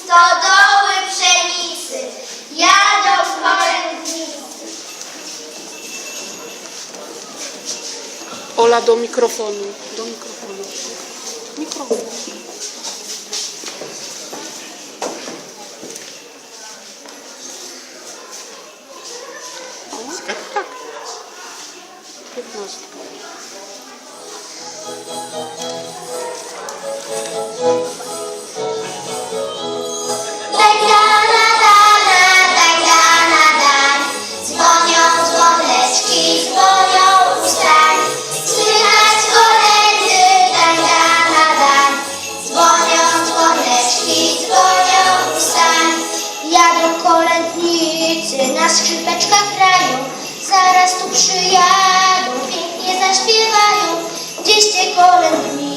stodoły pszenicy, jadą kolędnicy. Ola do mikrofonu. Do mikrofonu. Mikrofon. O, tak. 15. Daj dana, daj dana, daj. Dzwonią dzwoneczki, dzwonią ustań. Słychać kolędy, daj dana, daj. Dzwonią dzwoneczki, dzwonią ustań. Jadą kolędnicy, na skrzypeczkach grają. Zaraz tu przyjadą, pięknie zaśpiewają. Gdzieś te kolędnicy.